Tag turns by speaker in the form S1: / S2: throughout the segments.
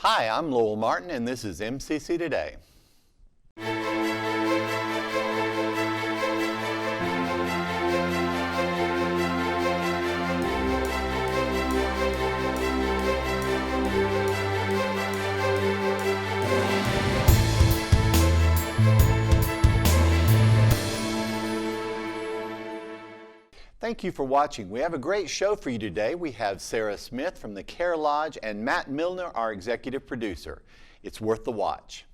S1: Hi, I'm Lowell Martin, and this is MCC Today. Thank you for watching. We have a great show for you today. We have Sara Smith from the Kerr Lodge and Matt Milner, our executive producer. It's worth the watch.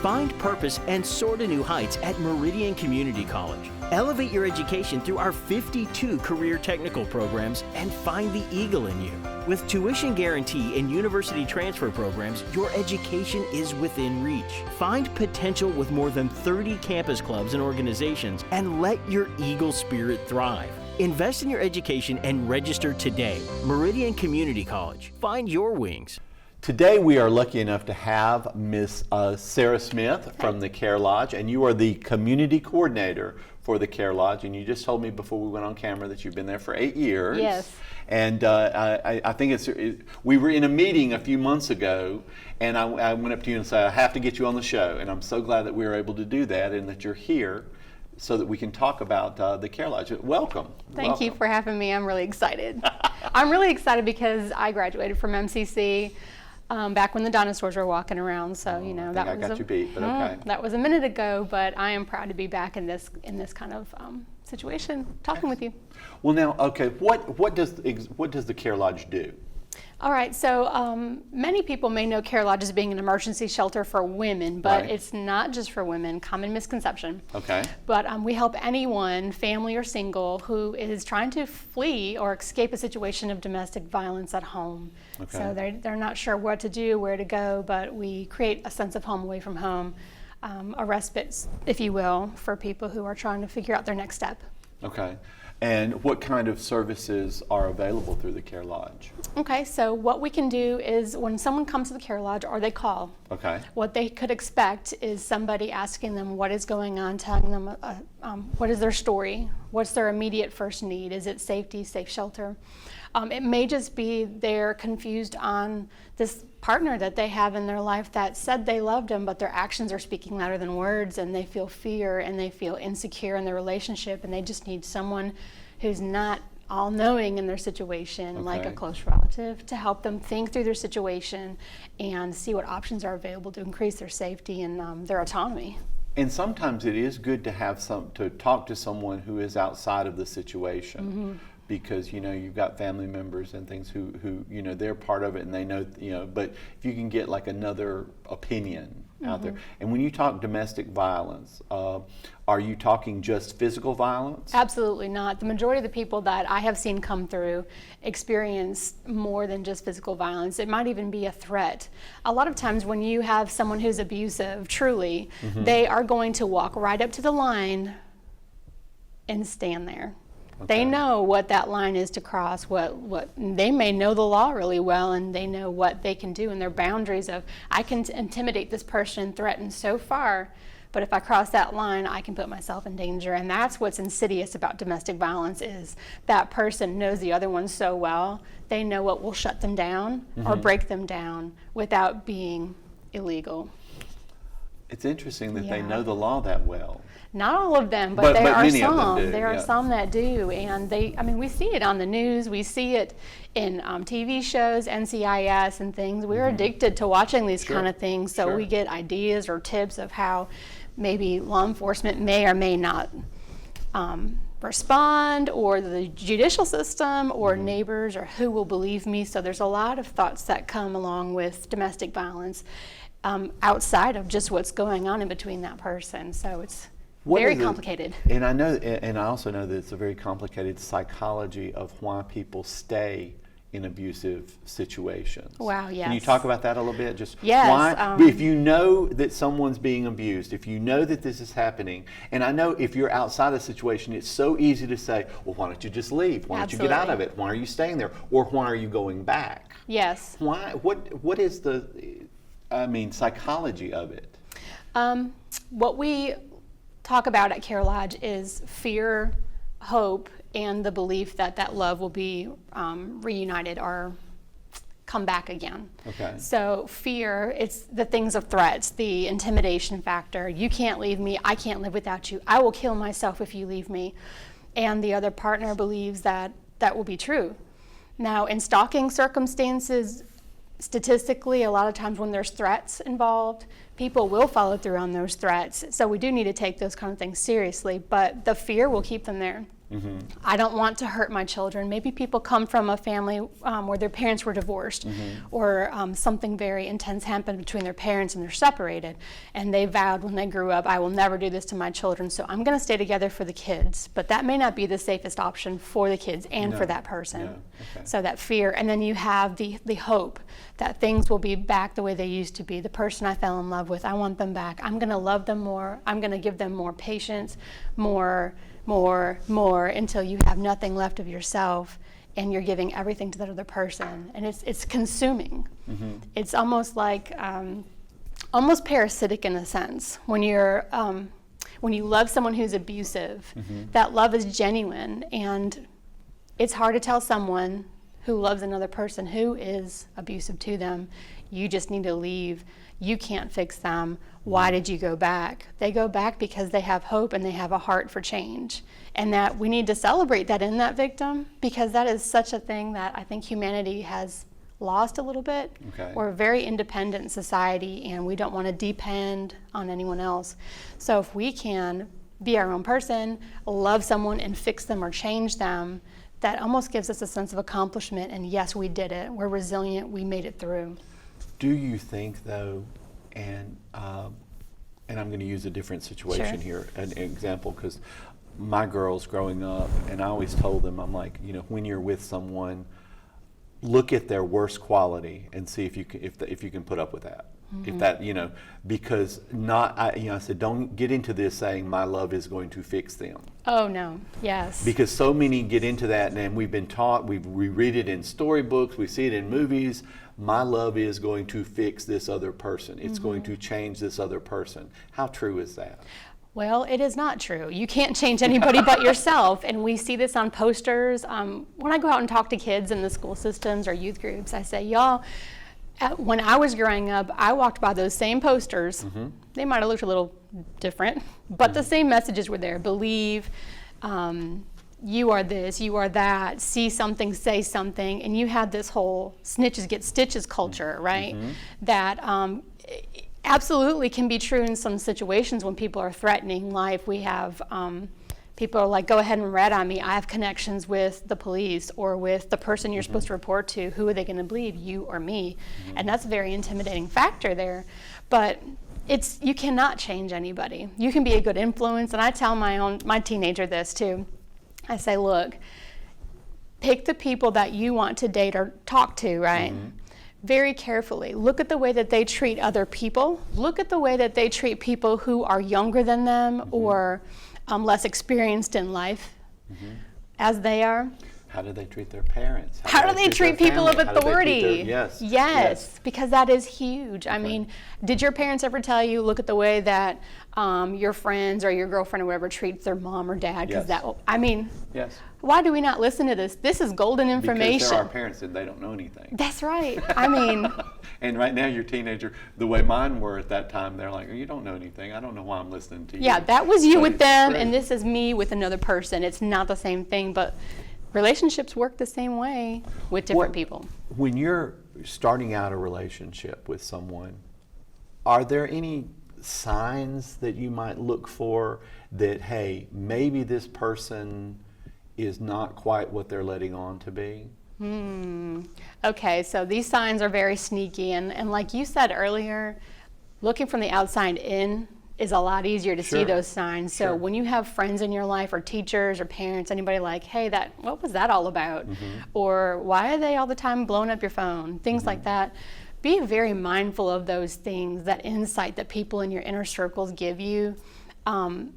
S2: Find purpose and soar to new heights at Meridian Community College. Elevate your education through our 52 career technical programs and find the eagle in you. With tuition guarantee and university transfer programs, your education is within reach. Find potential with more than 30 campus clubs and organizations and let your eagle spirit thrive. Invest in your education and register today. Meridian Community College. Find your wings.
S1: Today we are lucky enough to have Miss Sara Smith from the Kerr Lodge, and you are the community coordinator for the Kerr Lodge, and you just told me before we went on camera that you've been there for 8 years.
S3: Yes.
S1: And I think we were in a meeting a few months ago, and I went up to you and said, I have to get you on the show, and I'm so glad that we were able to do that and that you're here so that we can talk about the Kerr Lodge. Welcome.
S3: Thank you for having me. I'm really excited. I'm really excited because I graduated from MCC back when the dinosaurs were walking around. So you know
S1: I got you beat, but okay.
S3: That was a minute ago, but I am proud to be back in this kind of situation, talking with you.
S1: Well, now, okay, what does the Kerr Lodge do?
S3: All right, so many people may know Kerr Lodge as being an emergency shelter for women, but
S1: Right.
S3: It's not just for women, common misconception.
S1: Okay.
S3: But we help anyone, family or single, who is trying to flee or escape a situation of domestic violence at home.
S1: Okay.
S3: So they're not sure what to do, where to go, but we create a sense of home away from home, a respite, if you will, for people who are trying to figure out their next step.
S1: Okay. And what kind of services are available through the Kerr Lodge?
S3: Okay, so what we can do is when someone comes to the Kerr Lodge or they call,
S1: Okay.
S3: what they could expect is somebody asking them what is going on, telling them what is their story, what's their immediate first need, is it safety, safe shelter. It may just be they're confused on this partner that they have in their life that said they loved them, but their actions are speaking louder than words, and they feel fear and they feel insecure in their relationship, and they just need someone who's not all-knowing in their situation, like a
S1: Okay.
S3: close relative, to help them think through their situation and see what options are available to increase their safety and their autonomy.
S1: And sometimes it is good to have to talk to someone who is outside of the situation.
S3: Mm-hmm.
S1: Because you've got family members and things who they're part of it and they know, but if you can get like another opinion out there. And when you talk domestic violence, are you talking just physical violence?
S3: Absolutely not. The majority of the people that I have seen come through experience more than just physical violence. It might even be a threat. A lot of times when you have someone who's abusive, truly, they are going to walk right up to the line and stand there.
S1: Okay.
S3: They know what that line is to cross, what they may know the law really well, and they know what they can do and their boundaries of, I can intimidate this person and threaten so far, but if I cross that line, I can put myself in danger. And that's what's insidious about domestic violence, is that person knows the other one so well, they know what will shut them down or break them down without being illegal.
S1: It's interesting that they
S3: Yeah.
S1: know the law that well.
S3: Not all of them,
S1: But
S3: there are
S1: many of them
S3: some.
S1: do,
S3: There are
S1: yeah.
S3: some that do, and we see it on the news. We see it in TV shows, NCIS, and things. We're addicted to watching these
S1: Sure.
S3: kind of things, so
S1: Sure.
S3: we get ideas or tips of how maybe law enforcement may or may not respond, or the judicial system, or neighbors, or who will believe me. So there's a lot of thoughts that come along with domestic violence outside of just what's going on in between that person. So it's very complicated.
S1: And I also know that it's a very complicated psychology of why people stay in abusive situations.
S3: Wow, yes.
S1: Can you talk about that a little bit? Just
S3: Yes,
S1: why, if you know that someone's being abused, if you know that this is happening, and I know if you're outside the situation, it's so easy to say, well, why don't you just leave? Why don't you get out of it? Why are you staying there? Or why are you going back?
S3: Yes.
S1: Why? What is the, psychology of it?
S3: What we talk about at Kerr Lodge is fear, hope, and the belief that that love will be reunited or come back again.
S1: Okay.
S3: So fear, it's the things of threats, the intimidation factor. You can't leave me. I can't live without you. I will kill myself if you leave me. And the other partner believes that that will be true. Now, in stalking circumstances, statistically, a lot of times when there's threats involved, people will follow through on those threats. So we do need to take those kind of things seriously, but the fear will keep them there.
S1: Mm-hmm.
S3: I don't want to hurt my children. Maybe people come from a family where their parents were divorced, or something very intense happened between their parents and they're separated, and they vowed when they grew up, I will never do this to my children, so I'm going to stay together for the kids. But that may not be the safest option for the kids and for that person.
S1: No. Okay.
S3: So that fear, and then you have the hope that things will be back the way they used to be. The person I fell in love with, I want them back. I'm going to love them more. I'm going to give them more patience, more, until you have nothing left of yourself, and you're giving everything to that other person, and it's consuming.
S1: Mm-hmm.
S3: It's almost like almost parasitic in a sense. When you're when you love someone who's abusive, that love is genuine, and it's hard to tell someone who loves another person who is abusive to them, you just need to leave. You can't fix them. Why did you go back? They go back because they have hope and they have a heart for change. And that we need to celebrate that in that victim, because that is such a thing that I think humanity has lost a little bit.
S1: Okay.
S3: We're a very independent society, and we don't want to depend on anyone else. So if we can be our own person, love someone and fix them or change them, that almost gives us a sense of accomplishment, and yes, we did it. We're resilient. We made it through.
S1: Do you think, though, and I'm going to use a different situation here, an example, because my girls growing up, and I always told them, I'm like, when you're with someone, look at their worst quality and see if you can put up with that. If that, because I said, don't get into this saying my love is going to fix them.
S3: Oh, no. Yes.
S1: Because so many get into that, and we've been taught, we read it in storybooks, we see it in movies, my love is going to fix this other person. It's going to change this other person. How true is that?
S3: Well, it is not true. You can't change anybody but yourself, and we see this on posters. When I go out and talk to kids in the school systems or youth groups, I say, y'all, when I was growing up, I walked by those same posters. They might have looked a little different, but the same messages were there. Believe, you are this, you are that, see something, say something, and you had this whole snitches get stitches culture, right? That absolutely can be true in some situations when people are threatening life. We have people are like, go ahead and rat on me. I have connections with the police or with the person you're supposed to report to. Who are they going to believe, you or me? And that's a very intimidating factor there. But you cannot change anybody. You can be a good influence, and I tell my teenager this too. I say, look, pick the people that you want to date or talk to, right? Very carefully. Look at the way that they treat other people. Look at the way that they treat people who are younger than them or less experienced in life as they are.
S1: How do they treat their parents?
S3: How do they treat people of authority?
S1: Yes,
S3: because that is huge. I mean, did your parents ever tell you, look at the way that your friends or your girlfriend or whatever treats their mom or dad? Because
S1: yes.
S3: Why do we not listen to this? This is golden information.
S1: Because they're our parents and they don't know anything.
S3: That's right. I mean.
S1: And right now, your teenager, the way mine were at that time, they're like, oh, you don't know anything. I don't know why I'm listening to you.
S3: Yeah, that was you
S1: But
S3: with
S1: it's
S3: them,
S1: great.
S3: and this is me with another person. It's not the same thing, but relationships work the same way with different people.
S1: When you're starting out a relationship with someone, are there any signs that you might look for that, hey, maybe this person is not quite what they're letting on to be?
S3: Okay, so these signs are very sneaky, and like you said earlier, looking from the outside in is a lot easier to see those signs. So when you have friends in your life or teachers or parents, anybody like, hey, what was that all about? Or why are they all the time blowing up your phone? Things like that. Be very mindful of those things, that insight that people in your inner circles give you, and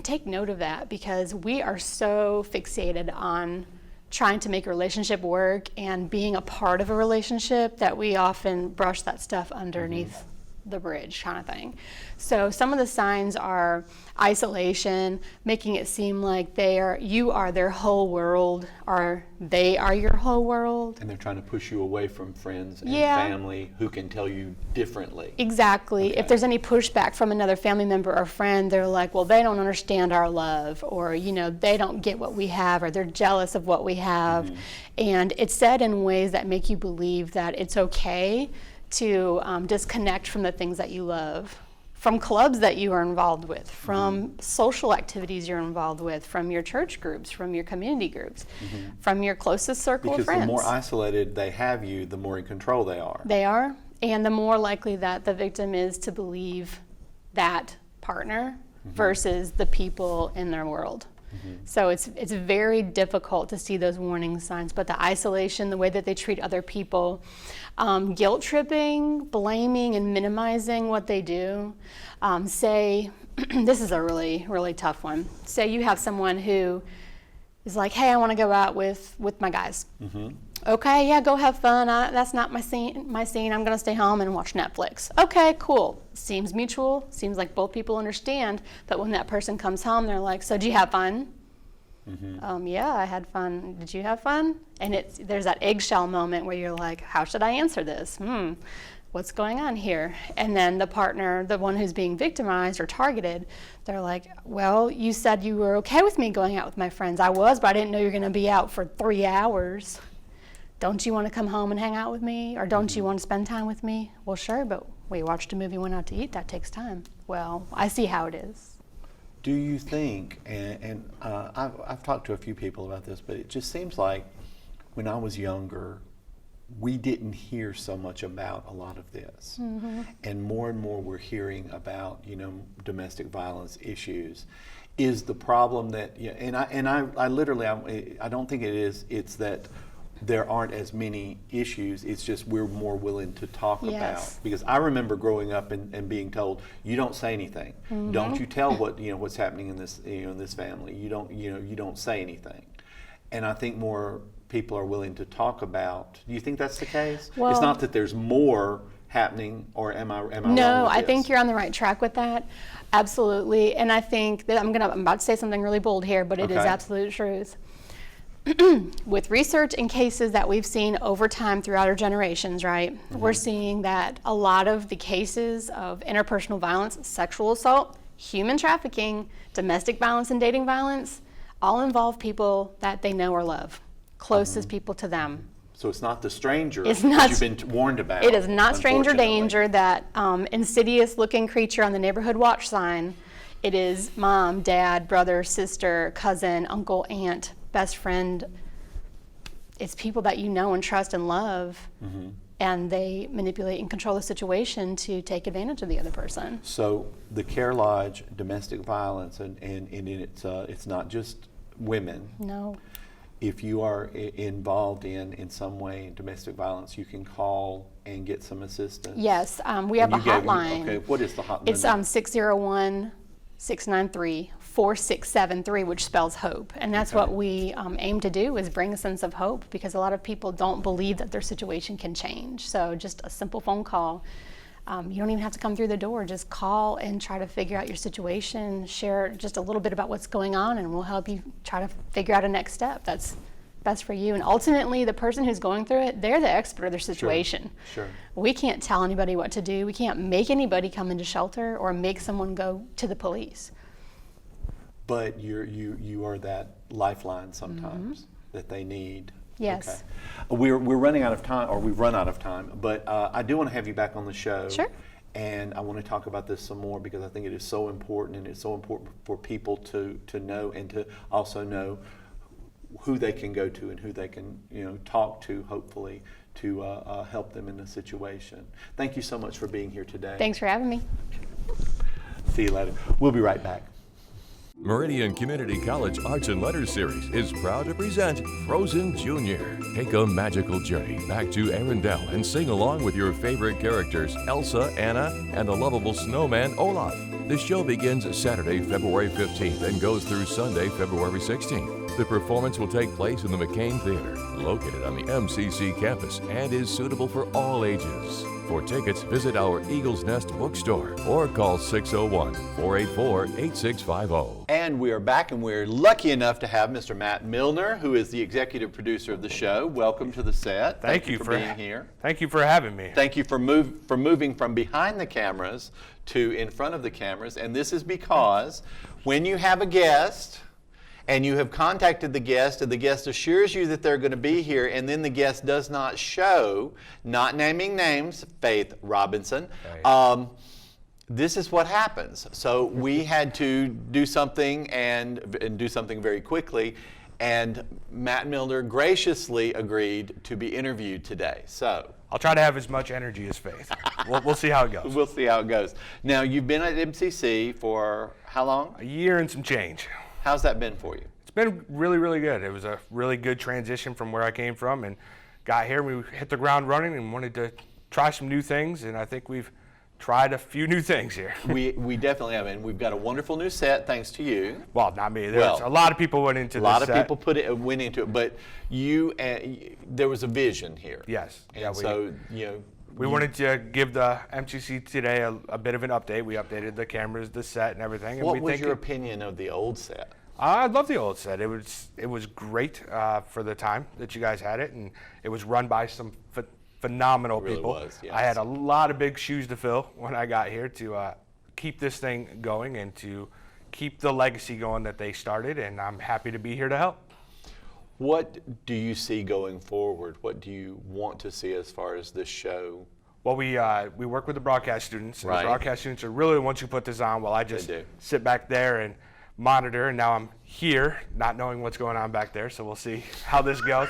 S3: take note of that, because we are so fixated on trying to make a relationship work and being a part of a relationship that we often brush that stuff underneath the bridge kind of thing. So some of the signs are isolation, making it seem like you are their whole world, or they are your whole world.
S1: And they're trying to push you away from friends and
S3: Yeah.
S1: family who can tell you differently.
S3: Exactly.
S1: Okay.
S3: If there's any pushback from another family member or friend, they're like, well, they don't understand our love, or, they don't get what we have, or they're jealous of what we have.
S1: Mm-hmm.
S3: And it's said in ways that make you believe that it's okay to disconnect from the things that you love, from clubs that you are involved with, from social activities you're involved with, from your church groups, from your community groups, from your closest circle
S1: Because
S3: of friends.
S1: the more isolated they have you, the more in control they are.
S3: They are, and the more likely that the victim is to believe that partner versus the people in their world. So it's very difficult to see those warning signs, but the isolation, the way that they treat other people, guilt tripping, blaming and minimizing what they do. Say, this is a really, really tough one. Say you have someone who is like, hey, I want to go out with my guys. Okay, yeah, go have fun. That's not my scene. I'm going to stay home and watch Netflix. Okay, cool. Seems mutual. Seems like both people understand. But when that person comes home, they're like, so did you have fun? Yeah, I had fun. Did you have fun? And there's that eggshell moment where you're like, how should I answer this? What's going on here? And then the partner, the one who's being victimized or targeted, they're like, well, you said you were okay with me going out with my friends. I was, but I didn't know you were going to be out for 3 hours. Don't you want to come home and hang out with me? Or don't you want to spend time with me? Well, sure, but we watched a movie, went out to eat. That takes time. Well, I see how it is.
S1: Do you think, and I've talked to a few people about this, but it just seems like when I was younger, we didn't hear so much about a lot of this. And more we're hearing about, domestic violence issues. Is the problem that, I literally, I don't think it is, it's that there aren't as many issues. It's just we're more willing to talk about. Because I remember growing up and being told, you don't say anything. Don't you tell what's happening in this in this family. You don't say anything. And I think more people are willing to talk about. Do you think that's the case?
S3: Well,
S1: it's not that there's more happening, or am I wrong
S3: No,
S1: with
S3: I
S1: this?
S3: think you're on the right track with that. Absolutely. And I think that I'm about to say something really bold here, but it is
S1: Okay.
S3: absolute truth. With research and cases that we've seen over time throughout our generations, right? We're seeing that a lot of the cases of interpersonal violence, sexual assault, human trafficking, domestic violence, and dating violence all involve people that they know or love, closest people to them.
S1: So it's not the stranger
S3: It's
S1: that
S3: not-
S1: you've been warned about.
S3: It is not stranger
S1: unfortunately.
S3: danger, that insidious looking creature on the neighborhood watch sign. It is mom, dad, brother, sister, cousin, uncle, aunt, best friend. It's people that you know and trust and love, and they manipulate and control the situation to take advantage of the other person.
S1: So the Kerr Lodge domestic violence, and it's not just women.
S3: No.
S1: If you are involved in some way in domestic violence, you can call and get some assistance.
S3: Yes, we have a
S1: And you gave me-
S3: hotline.
S1: Okay, what is the hotline?
S3: It's 601-693-4673, which spells hope. And that's
S1: Okay.
S3: what we aim to do, is bring a sense of hope, because a lot of people don't believe that their situation can change. So just a simple phone call. You don't even have to come through the door. Just call and try to figure out your situation, share just a little bit about what's going on, and we'll help you try to figure out a next step that's best for you. And ultimately, the person who's going through it, they're the expert of their situation.
S1: Sure.
S3: We can't tell anybody what to do. We can't make anybody come into shelter or make someone go to the police.
S1: But you are that lifeline sometimes that they need.
S3: Yes.
S1: Okay. We're running out of time, or we've run out of time. But I do want to have you back on the show.
S3: Sure.
S1: And I want to talk about this some more, because I think it is so important, and it's so important for people to know, and to also know who they can go to and who they can talk to, hopefully, to help them in the situation. Thank you so much for being here today.
S3: Thanks for having me.
S1: See you later. We'll be right back.
S4: Meridian Community College Arts and Letters Series is proud to present Frozen Junior. Take a magical journey back to Arendelle and sing along with your favorite characters, Elsa, Anna, and the lovable snowman, Olaf. The show begins Saturday, February 15th and goes through Sunday, February 16th. The performance will take place in the McCain Theater, located on the MCC campus, and is suitable for all ages. For tickets, visit our Eagles Nest bookstore or call 601-484-8650.
S1: And we are back, and we're lucky enough to have Mr. Matt Milner, who is the executive producer of the show. Welcome to the set.
S5: Thank you
S1: for being here.
S5: Thank you for having me.
S1: Thank you for moving from behind the cameras to in front of the cameras. And this is because when you have a guest and you have contacted the guest and the guest assures you that they're going to be here and then the guest does not show, not naming names, Faith Robinson, this is what happens. So we had to do something and do something very quickly. And Matt Milner graciously agreed to be interviewed today. So
S5: I'll try to have as much energy as Faith. We'll see how it goes.
S1: we'll see how it goes. Now, you've been at MCC for how long?
S5: A year and some change.
S1: How's that been for you?
S5: It's been really, really good. It was a really good transition from where I came from, and got here. We hit the ground running and wanted to try some new things, and I think we've tried a few new things here.
S1: We definitely have, and we've got a wonderful new set thanks to you.
S5: Well, not me. There's a lot of people went into
S1: A
S5: this
S1: lot of
S5: set.
S1: people went into it, but you, there was a vision here.
S5: Yes.
S1: And so, you know.
S5: We wanted to give the MCC Today a bit of an update. We updated the cameras, the set, and everything. And
S1: What was your opinion of the old set?
S5: I love the old set. It was great for the time that you guys had it, and it was run by some phenomenal
S1: It really
S5: people.
S1: was, yes.
S5: I had a lot of big shoes to fill when I got here to keep this thing going and to keep the legacy going that they started, and I'm happy to be here to help.
S1: What do you see going forward? What do you want to see as far as this show?
S5: Well, we work with the broadcast students. And
S1: Right.
S5: The broadcast students are really the ones who put this on, while I just
S1: do.
S5: sit back there and monitor. And now I'm here, not knowing what's going on back there, so we'll see how this goes.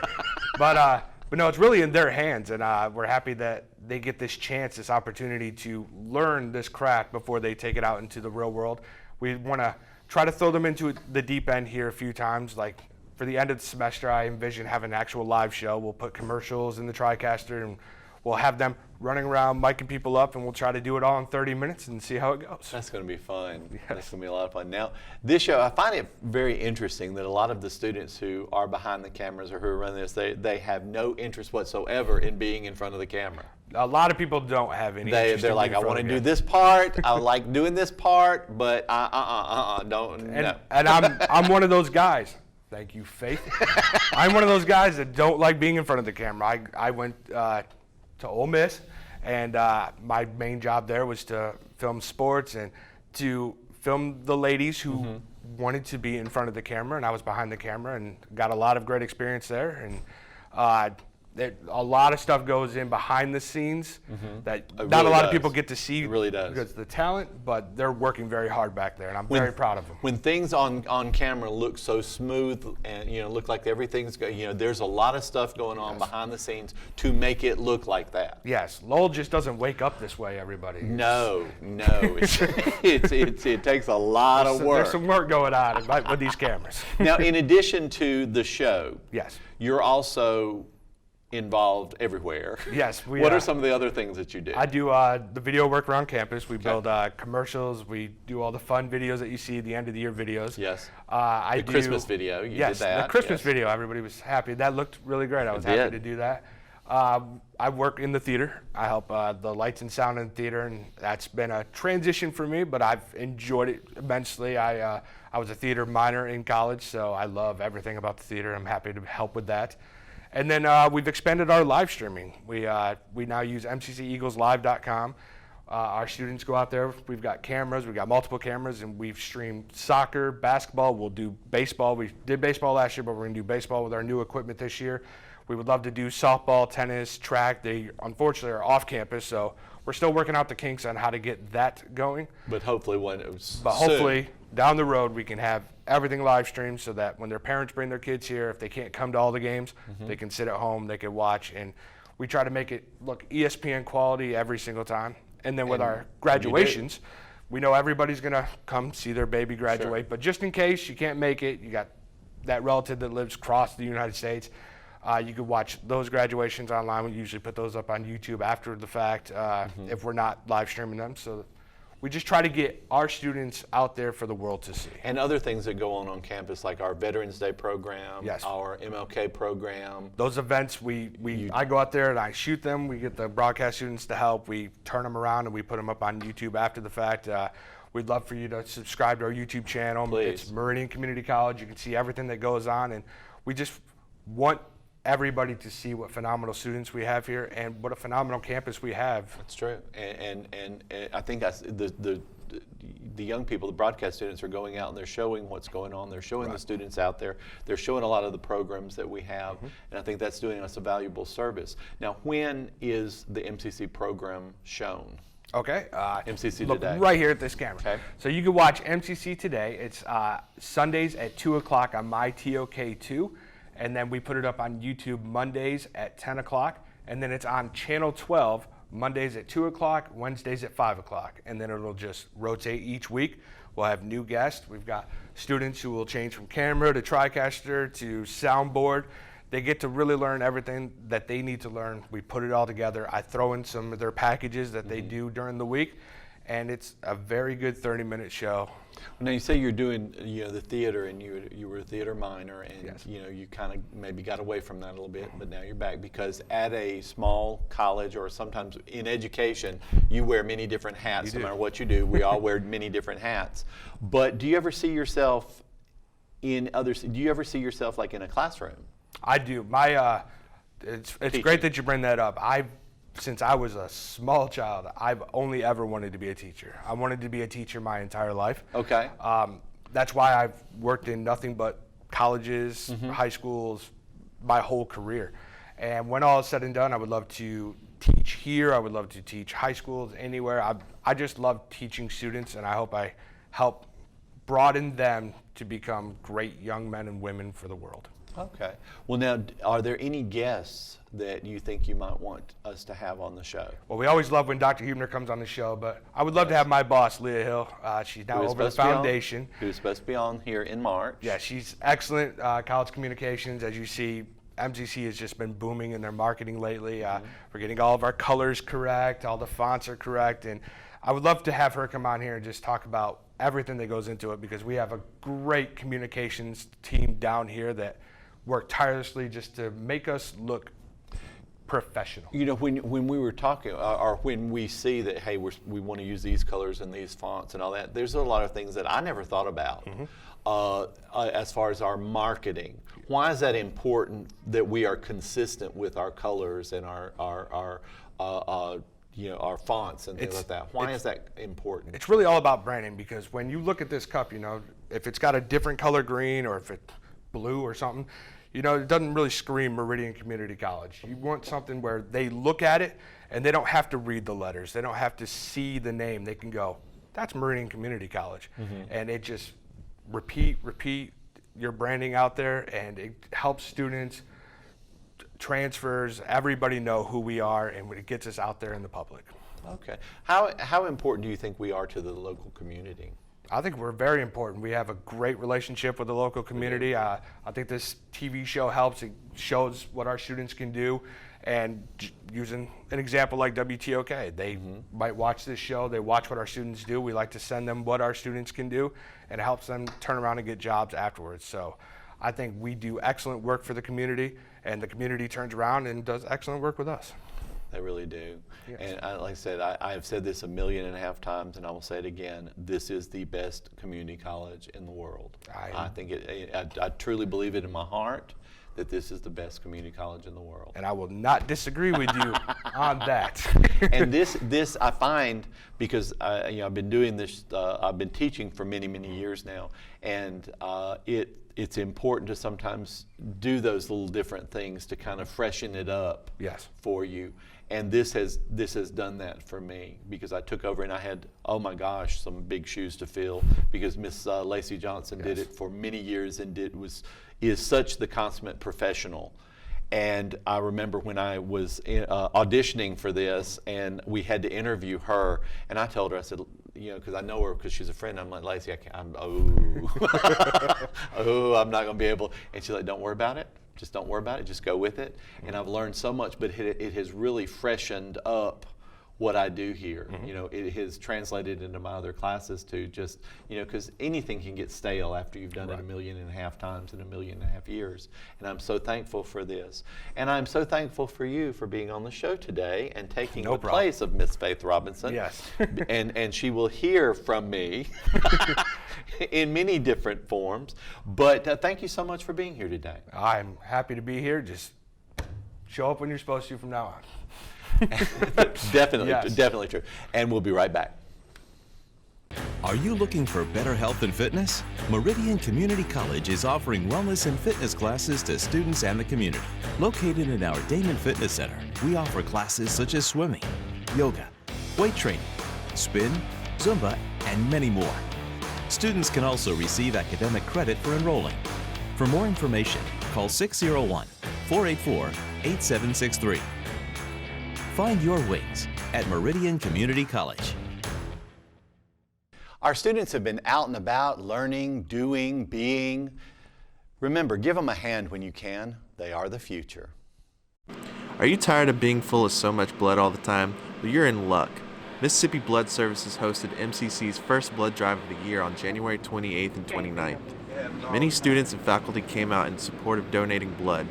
S5: But no, it's really in their hands, and we're happy that they get this chance, this opportunity to learn this craft before they take it out into the real world. We want to try to throw them into the deep end here a few times. Like for the end of the semester, I envision having an actual live show. We'll put commercials in the TriCaster, and we'll have them running around, miking people up, and we'll try to do it all in 30 minutes and see how it goes.
S1: That's going to be fun. Yes. That's going to be a lot of fun. Now, this show, I find it very interesting that a lot of the students who are behind the cameras or who are running this, they have no interest whatsoever in being in front of the camera.
S5: A lot of people don't have any interest
S1: They're
S5: in
S1: like,
S5: being
S1: I want to
S5: in
S1: do
S5: front of
S1: this part. I like doing this part, but don't.
S5: the camera.
S1: No.
S5: And I'm one of those guys. Thank you, Faith. I'm one of those guys that don't like being in front of the camera. I went to Ole Miss, and my main job there was to film sports and to film the ladies who wanted to be in front of the camera, and I was behind the camera and got a lot of great experience there. And a lot of stuff goes in behind the scenes that
S1: It
S5: not
S1: really
S5: a lot
S1: does.
S5: of people get to see.
S1: It really does.
S5: Because of the talent, but they're working very hard back there, and I'm very proud of them.
S1: When things on camera look so smooth and look like everything's there's a lot of stuff going on behind the scenes to make it look like that.
S5: Yes, Lowell just doesn't wake up this way, everybody.
S1: No, it takes a lot of work.
S5: There's some work going on with these cameras.
S1: Now, in addition to the show,
S5: Yes.
S1: you're also involved everywhere.
S5: Yes.
S1: What are some of the other things that you do?
S5: I do the video work around campus. We build commercials. We do all the fun videos that you see, the end of the year videos.
S1: Yes.
S5: I
S1: The
S5: do
S1: Christmas video, you
S5: yes,
S1: did that,
S5: the Christmas
S1: yes.
S5: video. Everybody was happy. That looked really great. I was
S1: It
S5: happy
S1: did.
S5: to do that. I work in the theater. I help the lights and sound in the theater, and that's been a transition for me, but I've enjoyed it immensely. I was a theater minor in college, so I love everything about the theater. I'm happy to help with that. And then we've expanded our live streaming. We now use MCCEaglesLive.com. Our students go out there. We've got cameras. We've got multiple cameras, and we've streamed soccer, basketball. We'll do baseball. We did baseball last year, but we're going to do baseball with our new equipment this year. We would love to do softball, tennis, track. They unfortunately are off campus, so we're still working out the kinks on how to get that going.
S1: But hopefully
S5: Hopefully down the road we can have everything live streamed so that when their parents bring their kids here, if they can't come to all the games, they can sit at home, they can watch, and we try to make it look ESPN quality every single time. And then with our graduations, we know everybody's going to come see their baby graduate, but just in case you can't make it, you got that relative that lives across the United States. You could watch those graduations online. We usually put those up on YouTube after the fact if we're not live streaming them. So we just try to get our students out there for the world to see.
S1: And other things that go on campus, like our Veterans Day program,
S5: Yes.
S1: our MLK program.
S5: Those events, I go out there and I shoot them. We get the broadcast students to help. We turn them around and we put them up on YouTube after the fact. We'd love for you to subscribe to our YouTube channel.
S1: Please.
S5: It's Meridian Community College. You can see everything that goes on, and we just want everybody to see what phenomenal students we have here and what a phenomenal campus we have.
S1: That's true. And I think the young people, the broadcast students, are going out and they're showing what's going on. They're showing the students out there. They're showing a lot of the programs that we have, and I think that's doing us a valuable service. Now, when is the MCC program shown?
S5: Okay.
S1: MCC
S5: Look
S1: Today.
S5: right here at this camera.
S1: Okay.
S5: So you can watch MCC Today. It's Sundays at 2 o'clock on MyTOK2, and then we put it up on YouTube Mondays at 10 o'clock, and then it's on Channel 12 Mondays at 2 o'clock, Wednesdays at 5 o'clock, and then it'll just rotate each week. We'll have new guests. We've got students who will change from camera to TriCaster to soundboard. They get to really learn everything that they need to learn. We put it all together. I throw in some of their packages that they do during the week, and it's a very good 30-minute show.
S1: Now you say you're doing the theater, and you were a theater minor, and
S5: Yes.
S1: you kind of maybe got away from that a little bit, but now you're back because at a small college, or sometimes in education, you wear many different hats. No matter what you do, we all wear many different hats. But do you ever see yourself in others? Do you ever see yourself like in a classroom?
S5: I do. It's great that you bring that up. Since I was a small child, I've only ever wanted to be a teacher. I wanted to be a teacher my entire life.
S1: Okay.
S5: That's why I've worked in nothing but colleges, high schools, my whole career. And when all is said and done, I would love to teach here. I would love to teach high schools, anywhere. I just love teaching students, and I hope I help broaden them to become great young men and women for the world.
S1: Okay. Well, now, are there any guests that you think you might want us to have on the show?
S5: Well, we always love when Dr. Huebner comes on the show, but I would love to have my boss, Leah Hill. She's now over the foundation.
S1: Who's supposed to be on here in March.
S5: Yeah, she's excellent. College communications, as you see, MCC has just been booming in their marketing lately. We're getting all of our colors correct, all the fonts are correct, and I would love to have her come on here and just talk about everything that goes into it, because we have a great communications team down here that work tirelessly just to make us look professional.
S1: You know, when we were talking, or when we see that, hey, we want to use these colors and these fonts and all that, there's a lot of things that I never thought about as far as our marketing. Why is that important that we are consistent with our colors and our fonts and things like that? Why is that important?
S5: It's really all about branding, because when you look at this cup, if it's got a different color green or if it's blue or something, it doesn't really scream Meridian Community College. You want something where they look at it and they don't have to read the letters. They don't have to see the name. They can go, that's Meridian Community College. And it just repeat your branding out there, and it helps students, transfers, everybody know who we are, and it gets us out there in the public.
S1: Okay. How important do you think we are to the local community?
S5: I think we're very important. We have a great relationship with the local community. I think this TV show helps. It shows what our students can do. And using an example like WTOK, they might watch this show, they watch what our students do. We like to send them what our students can do, and it helps them turn around and get jobs afterwards. So I think we do excellent work for the community, and the community turns around and does excellent work with us.
S1: They really do.
S5: Yes.
S1: And like I said, I have said this 1.5 million times, and I will say it again. This is the best community college in the world. I think I truly believe it in my heart that this is the best community college in the world.
S5: And I will not disagree with you on that.
S1: And this I find, because I've been doing this, I've been teaching for many years now, and it's important to sometimes do those little different things to kind of freshen it up for you. And this has done that for me, because I took over and I had, oh my gosh, some big shoes to fill, because Miss Lacey Johnson did it for many years and is such the consummate professional. And I remember when I was auditioning for this, and we had to interview her, and I told her, I said, because I know her because she's a friend. I'm like, Lacey, I'm not going to be able. And she's like, don't worry about it. Just don't worry about it. Just go with it. And I've learned so much, but it has really freshened up what I do here. You know, it has translated into my other classes to just, you know, because anything can get stale after you've done it 1.5 million times in 1.5 million years. And I'm so thankful for this. And I'm so thankful for you for being on the show today and taking the place of Miss Faith Robinson.
S5: Yes.
S1: and she will hear from me in many different forms. But thank you so much for being here today.
S5: I'm happy to be here. Just show up when you're supposed to from now on.
S1: Definitely,
S5: Yes.
S1: definitely true. And we'll be right back.
S6: Are you looking for better health and fitness? Meridian Community College is offering wellness and fitness classes to students and the community. Located in our Damon Fitness Center, we offer classes such as swimming, yoga, weight training, spin, Zumba, and many more. Students can also receive academic credit for enrolling. For more information, call 601-484-8763. Find your wings at Meridian Community College.
S1: Our students have been out and about, learning, doing, being. Remember, give them a hand when you can. They are the future.
S7: Are you tired of being full of so much blood all the time? Well, you're in luck. Mississippi Blood Services hosted MCC's first blood drive of the year on January 28th and 29th. Many students and faculty came out in support of donating blood.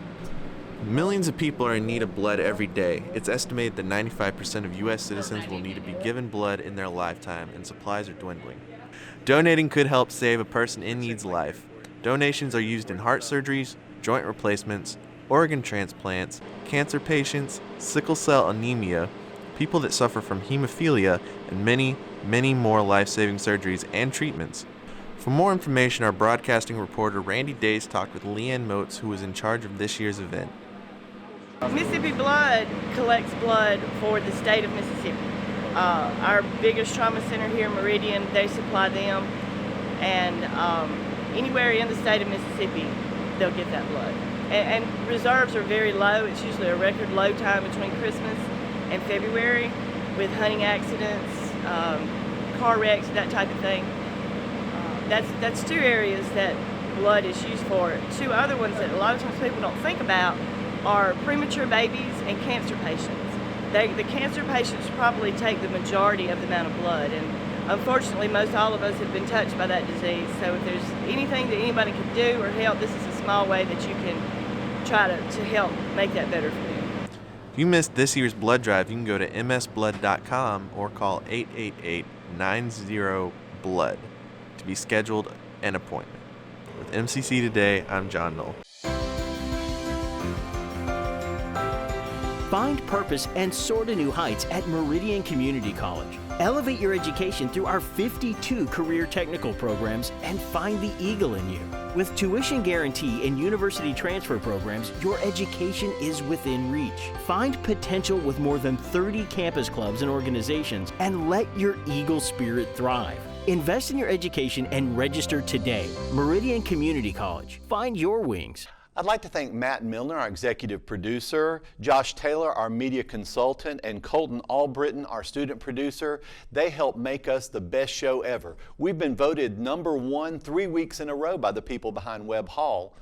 S7: Millions of people are in need of blood every day. It's estimated that 95% of U.S. citizens will need to be given blood in their lifetime, and supplies are dwindling. Donating could help save a person in need's life. Donations are used in heart surgeries, joint replacements, organ transplants, cancer patients, sickle cell anemia, people that suffer from hemophilia, and many, many more life-saving surgeries and treatments. For more information, our broadcasting reporter Randy Days talked with Leanne Motes, who was in charge of this year's event.
S8: Mississippi Blood collects blood for the state of Mississippi. Our biggest trauma center here in Meridian, they supply them, and anywhere in the state of Mississippi, they'll get that blood. And reserves are very low. It's usually a record low time between Christmas and February with hunting accidents, car wrecks, that type of thing. That's two areas that blood is used for. Two other ones that a lot of times people don't think about are premature babies and cancer patients. The cancer patients probably take the majority of the amount of blood, and unfortunately most all of us have been touched by that disease. So if there's anything that anybody can do or help, this is a small way that you can try to help make that better for them.
S7: If you missed this year's blood drive, you can go to msblood.com or call 888-90-BLOOD to be scheduled an appointment. With MCC Today, I'm John Knoll.
S2: Find purpose and soar to new heights at Meridian Community College. Elevate your education through our 52 career technical programs and find the eagle in you. With tuition guarantee and university transfer programs, your education is within reach. Find potential with more than 30 campus clubs and organizations and let your eagle spirit thrive. Invest in your education and register today. Meridian Community College. Find your wings.
S1: I'd like to thank Matt Milner, our executive producer, Josh Taylor, our media consultant, and Colton Albritton, our student producer. They help make us the best show ever. We've been voted #1 3 weeks in a row by the people behind Webb Hall.